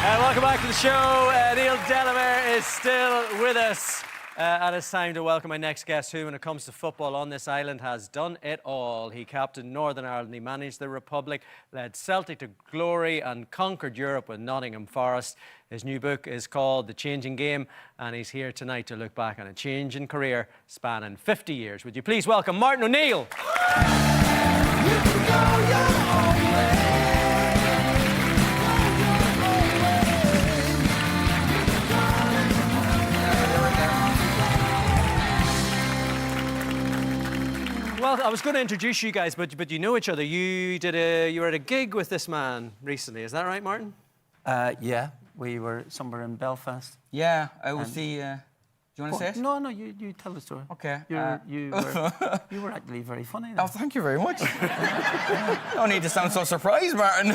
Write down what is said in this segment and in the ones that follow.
Welcome back to the show. Neil Delamere is still with us. And it's time to welcome my next guest, who, when it comes to football on this island, has done it all. He captained Northern Ireland, he managed the Republic, led Celtic to glory and conquered Europe with Nottingham Forest. His new book is called The Changing Game, and he's here tonight to look back on a changing career spanning 50 years. Would you please welcome Martin O'Neill? Well, I was going to introduce you guys, but you know each other. You were at a gig with this man recently. Is that right, Martin? Yeah, we were somewhere in Belfast. Yeah, I was the... do you want to say it? No, you tell the story. Okay. You were actually very funny. Oh, thank you very much. No need to sound so surprised, Martin.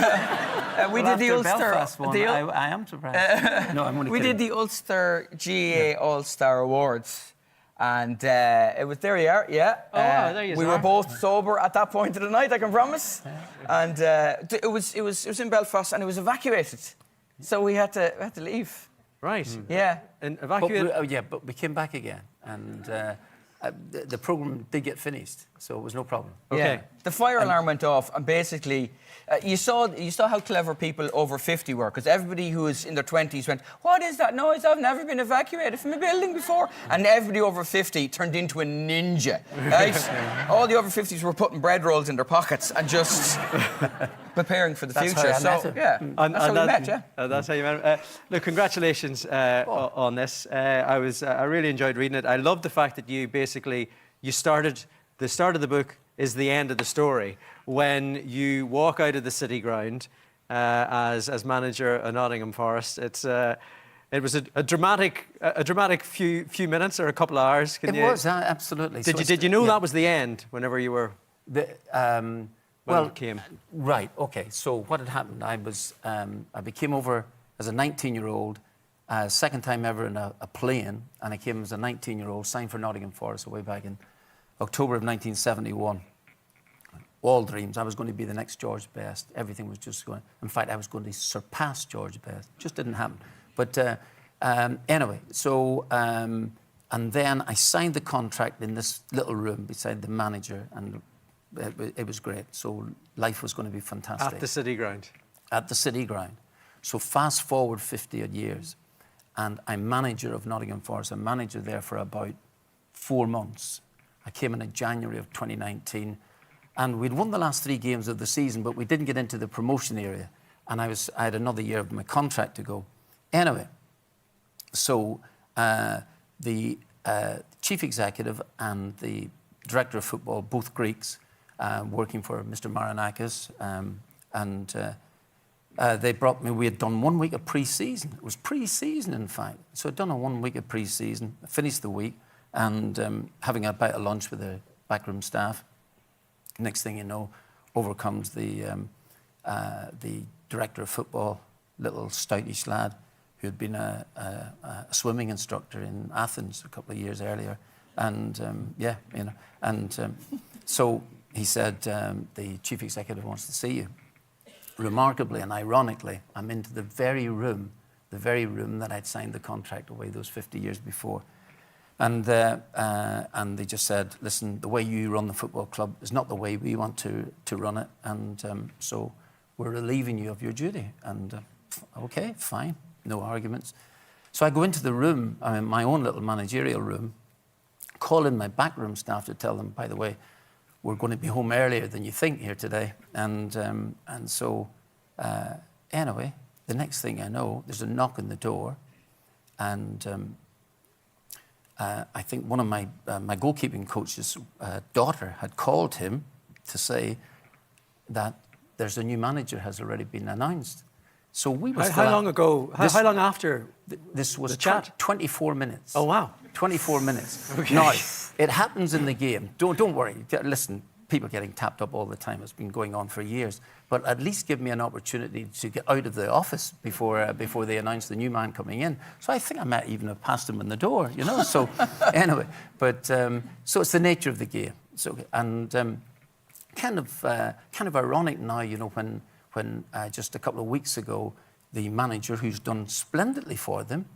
We did the Ulster... Belfast one, I am surprised. No, I'm only We kidding. did the Ulster GAA All-Star Awards. And it was, there you are, yeah. Oh, wow, there you we are. were both sober at that point of the night, I can promise. And it was in Belfast, and it was evacuated. So we had to leave. Right. Yeah. And evacuate... But we came back again, and the programme did get finished, so it was no problem. Okay. Yeah. The fire alarm went off, and basically, you saw how clever people over 50 were, because everybody who was in their 20s went, "What is that noise? I've never been evacuated from a building before." And everybody over 50 turned into a ninja, right? All the over 50s were putting bread rolls in their pockets and just preparing for the That's future. how I met him. Yeah, that's how we met, yeah. That's how you met him. Look, congratulations on this. I really enjoyed reading it. I love the fact that you basically, the start of the book is the end of the story. When you walk out of the City Ground as manager of Nottingham Forest, it was a dramatic few minutes or a couple of hours. It was, absolutely. Did you know that was the end whenever you were... Well, it came? Right, okay. So what had happened, I became over as a 19-year-old, second time ever in a plane, and I came as a 19-year-old, signed for Nottingham Forest way back in October of 1971. All dreams. I was going to be the next George Best. Everything was just going... In fact, I was going to surpass George Best. Just didn't happen. But anyway, so... and then I signed the contract in this little room beside the manager, and it was great. So life was going to be fantastic. At the City Ground? At the City Ground. So fast forward 50-odd years, and I'm manager of Nottingham Forest. I'm manager there for about 4 months. I came in January of 2019, and we'd won the last 3 games of the season, but we didn't get into the promotion area, and I had another year of my contract to go. Anyway, so the chief executive and the director of football, both Greeks, working for Mr. Marinakis, and they brought me. We had done 1 week of pre-season. It was pre-season, in fact. So I'd done a 1 week of pre-season, finished the week, and having a bite of lunch with the backroom staff. Next thing you know, over comes the director of football, little stoutish lad who had been a swimming instructor in Athens a couple of years earlier, and so he said, the chief executive wants to see you. Remarkably and ironically, I'm into the very room that I'd signed the contract away those 50 years before. And they just said, listen, the way you run the football club is not the way we want to run it, and so we're relieving you of your duty. And okay, fine, no arguments. So I go into the room, my own little managerial room, call in my backroom staff to tell them, by the way, we're going to be home earlier than you think here today. And so anyway, the next thing I know, there's a knock on the door, and I think one of my goalkeeping coach's daughter had called him to say that there's a new manager has already been announced. So we were How long ago? How long after this was the chat? 24 minutes. Oh, wow. 24 minutes. Okay. Now, it happens in the game. Don't worry. Listen, people getting tapped up all the time. It's been going on for years. But at least give me an opportunity to get out of the office before they announce the new man coming in. So I think I might even have passed him in the door, you know. So anyway, but so it's the nature of the game. So and kind of ironic now, you know, when just a couple of weeks ago, the manager, who's done splendidly for them,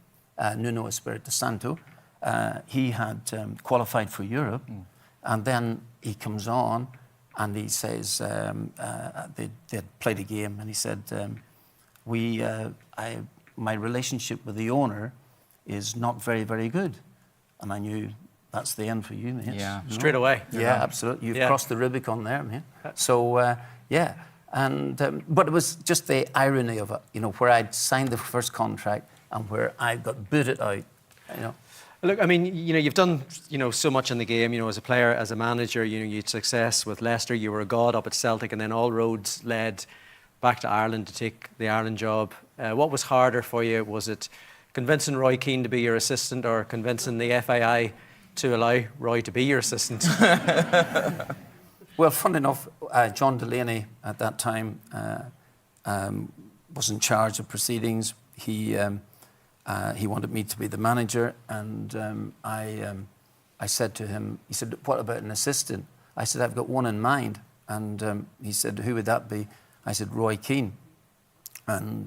Nuno Espirito Santo, he had qualified for Europe, and then he comes on and he says, they'd played a game, and he said, my relationship with the owner is not very, very good. And I knew that's the end for you, mate. Yeah. Straight away. Yeah, absolutely. You've crossed the Rubicon there, mate. So, yeah. And, but it was just the irony of it, you know, where I'd signed the first contract and where I got booted out, you know. Look, I mean, you know, you've done, you know, so much in the game, you know, as a player, as a manager, you know, you had success with Leicester, you were a god up at Celtic, and then all roads led back to Ireland to take the Ireland job. What was harder for you? Was it convincing Roy Keane to be your assistant, or convincing the FAI to allow Roy to be your assistant? Well, fun enough, John Delaney at that time was in charge of proceedings. He wanted me to be the manager, and I said to him, he said, "What about an assistant?" I said, "I've got one in mind." And he said, "Who would that be?" I said, "Roy Keane." And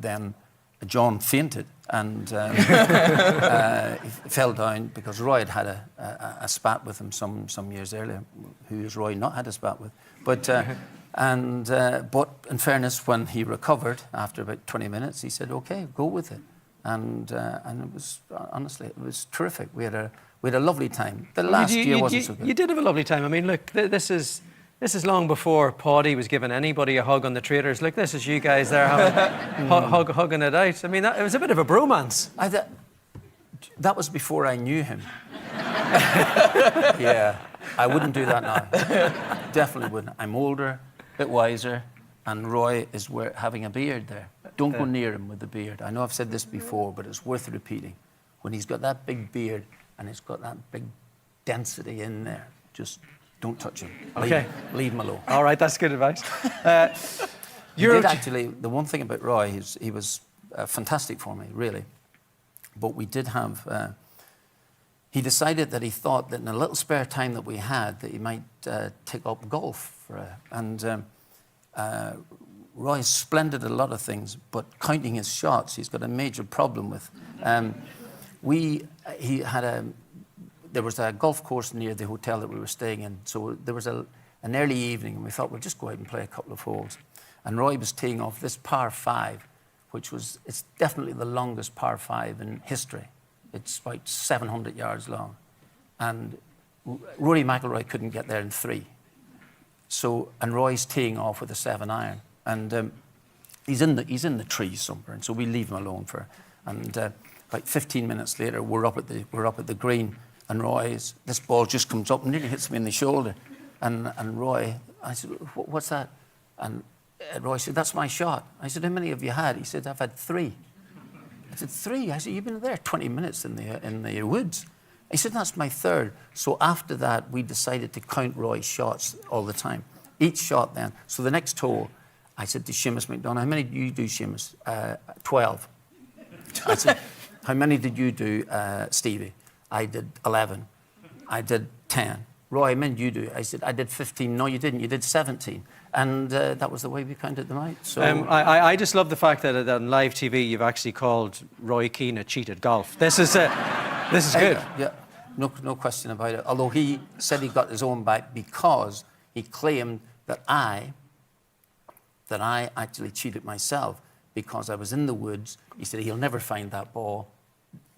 then John fainted and he fell down because Roy had had a spat with him some years earlier. Who has Roy not had a spat with? But but in fairness, when he recovered after about 20 minutes, he said, "Okay, go with it." And it was, honestly, it was terrific. We had a lovely time. The last year wasn't so good. You did have a lovely time. I mean, look, this is long before Paddy was giving anybody a hug on the traitors. Look, this is you guys there having hugging it out. I mean, it was a bit of a bromance. That was before I knew him. Yeah, I wouldn't do that now. Definitely wouldn't. I'm older, a bit wiser, and Roy is having a beard there. Don't go near him with the beard. I know I've said this before, but it's worth repeating. When he's got that big beard and it's got that big density in there, just don't touch him. Okay. Leave him alone. All right, that's good advice. Actually, the one thing about Roy is he was fantastic for me, really. But we did have... he decided that he thought that in a little spare time that we had, that he might take up golf. Roy's splendid at a lot of things, but counting his shots, he's got a major problem with. There was a golf course near the hotel that we were staying in, so there was an early evening, and we thought we'll just go out and play a couple of holes. And Roy was teeing off this par 5, it's definitely the longest par 5 in history. It's about 700 yards long, and Rory McIlroy couldn't get there in 3. So, and Roy's teeing off with a 7-iron, and he's in the trees somewhere, and so we leave him alone about 15 minutes later, we're up at the green, and this ball just comes up and nearly hits me in the shoulder, and Roy, I said, "What's that?" And Roy said, "That's my shot." I said, "How many have you had?" He said, "I've had 3." I said, 3? I said, "You've been there 20 minutes in the woods." He said, "That's my 3rd." So after that, we decided to count Roy's shots all the time. Each shot then. So the next hole, I said to Seamus McDonough, "How many do you do, Seamus?" 12. I said, "How many did you do, Stevie?" I did 11. I did 10. "Roy, how many did you do?" I said, "I did 15. "No, you didn't. You did 17. And that was the way we counted them out. So I just love the fact that on live TV you've actually called Roy Keane a cheat at golf. This is good. Yeah, no question about it. Although he said he got his own back because he claimed that I actually cheated myself because I was in the woods. He said he'll never find that ball.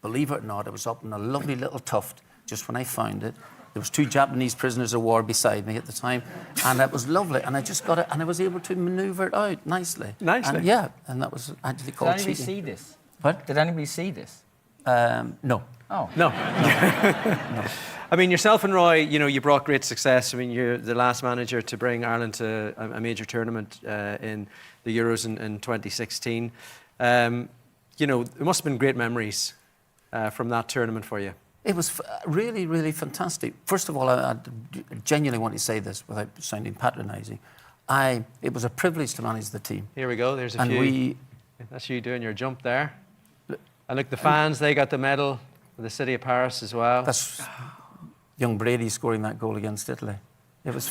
Believe it or not, it was up in a lovely little tuft just when I found it. There was 2 Japanese prisoners of war beside me at the time, and it was lovely. And I just got it, and I was able to manoeuvre it out nicely. Nicely? And and that was actually called cheating. Did anybody see this? What? Did anybody see this? No. Oh. No. I mean, yourself and Roy, you know, you brought great success. I mean, you're the last manager to bring Ireland to a major tournament in the Euros in 2016. You know, there must have been great memories from that tournament for you. It was really, really fantastic. First of all, I genuinely want to say this without sounding patronising. It was a privilege to manage the team. Here we go. There's a few. That's you doing your jump there. And look, the fans, they got the medal for the city of Paris as well. That's young Brady scoring that goal against Italy. It was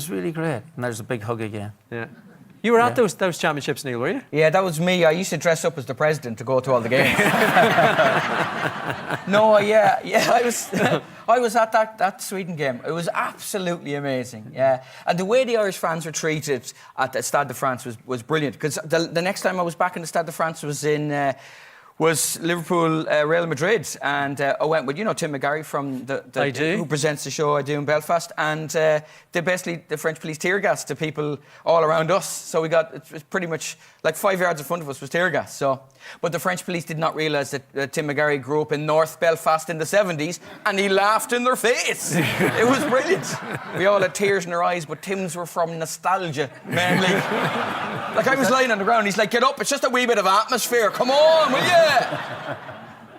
really great. And there's a big hug again. Yeah. You were at those championships, Neil, were you? Yeah, that was me. I used to dress up as the president to go to all the games. No, yeah, I was at that Sweden game. It was absolutely amazing, yeah. And the way the Irish fans were treated at the Stade de France was brilliant, because the next time I was back in the Stade de France was Liverpool, Real Madrid, and I went with, Tim McGarry from who presents the show I do in Belfast, and the French police tear gas to people all around us. So it was pretty much like 5 yards in front of us was tear gas. So, but the French police did not realise that Tim McGarry grew up in North Belfast in the 70s, and he laughed in their face. It was brilliant. We all had tears in our eyes, but Tim's were from nostalgia mainly. Like, I was lying on the ground, he's like, "Get up, it's just a wee bit of atmosphere, come on, will you?"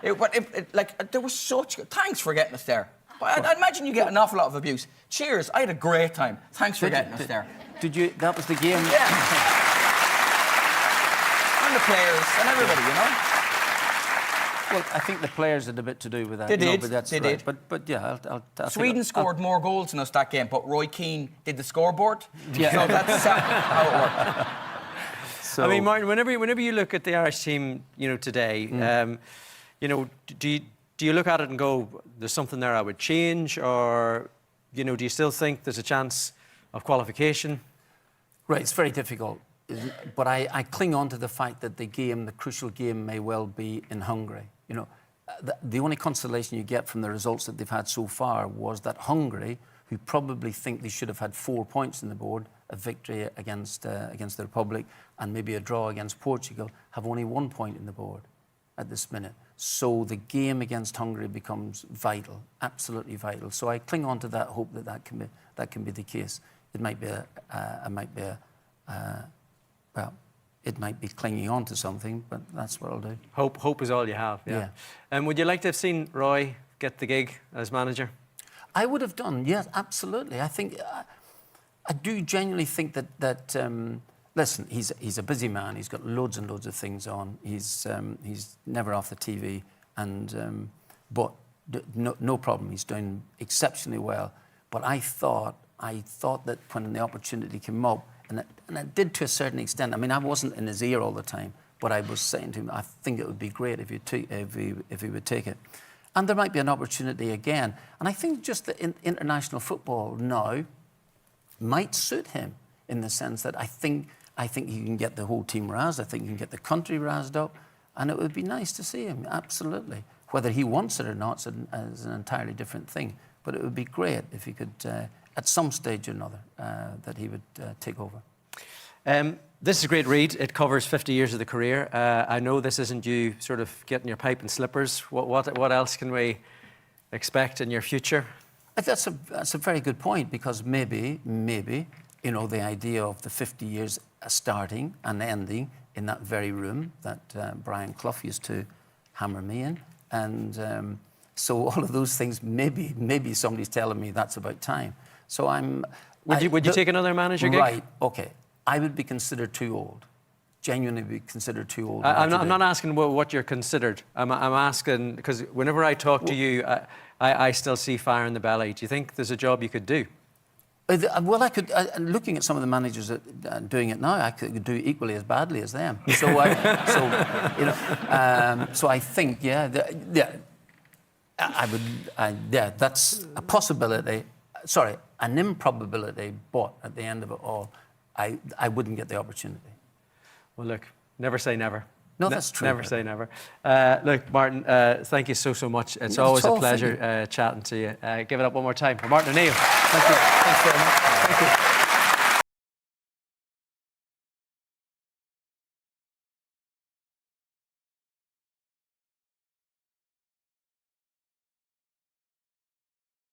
There was such... Thanks for getting us there. But I'd imagine you get an awful lot of abuse. Cheers, I had a great time. Thanks for getting us there. Did you... That was the game? Yeah. And the players and everybody, Well, I think the players had a bit to do with that. They did, but that's they right. did. But yeah, I'll Sweden scored more goals than us that game, but Roy Keane did the scoreboard. Yeah. So that's how it worked. So, I mean, Martin, whenever you look at the Irish team, today, do you look at it and go, "There's something there I would change," or do you still think there's a chance of qualification? Right, it's very difficult, but I cling on to the fact that the crucial game, may well be in Hungary. The only consolation you get from the results that they've had so far was that Hungary, who probably think they should have had 4 points on the board, a victory against the Republic and maybe a draw against Portugal, have only 1 point in the board at this minute. So the game against Hungary becomes vital, absolutely vital. So I cling on to that hope that can be the case. It might be it might be clinging on to something, but that's what I'll do. Hope is all you have. Yeah. And would you like to have seen Roy get the gig as manager? I would have done, yes, absolutely. I think I do genuinely think that listen, he's a busy man. He's got loads and loads of things on. He's never off the TV, and but no problem. He's doing exceptionally well. But I thought that when the opportunity came up, and it did to a certain extent. I mean, I wasn't in his ear all the time, but I was saying to him, I think it would be great if he would take it. And there might be an opportunity again. And I think just the international football now might suit him in the sense that I think he can get the whole team razzed. I think he can get the country razzed up. And it would be nice to see him, absolutely. Whether he wants it or not is an entirely different thing. But it would be great if he could, at some stage or another, that he would take over. This is a great read. It covers 50 years of the career. I know this isn't you sort of getting your pipe and slippers. What else can we expect in your future? That's a very good point, because maybe the idea of the 50 years starting and ending in that very room that Brian Clough used to hammer me in, and so all of those things, maybe somebody's telling me that's about time. So Would you take another manager gig? Right. Okay. I would be considered too old. Genuinely be considered too old. I'm not asking what you're considered. I'm asking because whenever I talk to you, I still see fire in the belly. Do you think there's a job you could do? Well, I could. Looking at some of the managers doing it now, I could do equally as badly as them. So, so I think, I would. That's a possibility. Sorry, an improbability. But at the end of it all, I wouldn't get the opportunity. Well, look, never say never. No, that's true. Never say never. Look, Martin, thank you so much. It's always a pleasure chatting to you. Give it up one more time for Martin O'Neill. Thank you. Thanks very much. Thank you.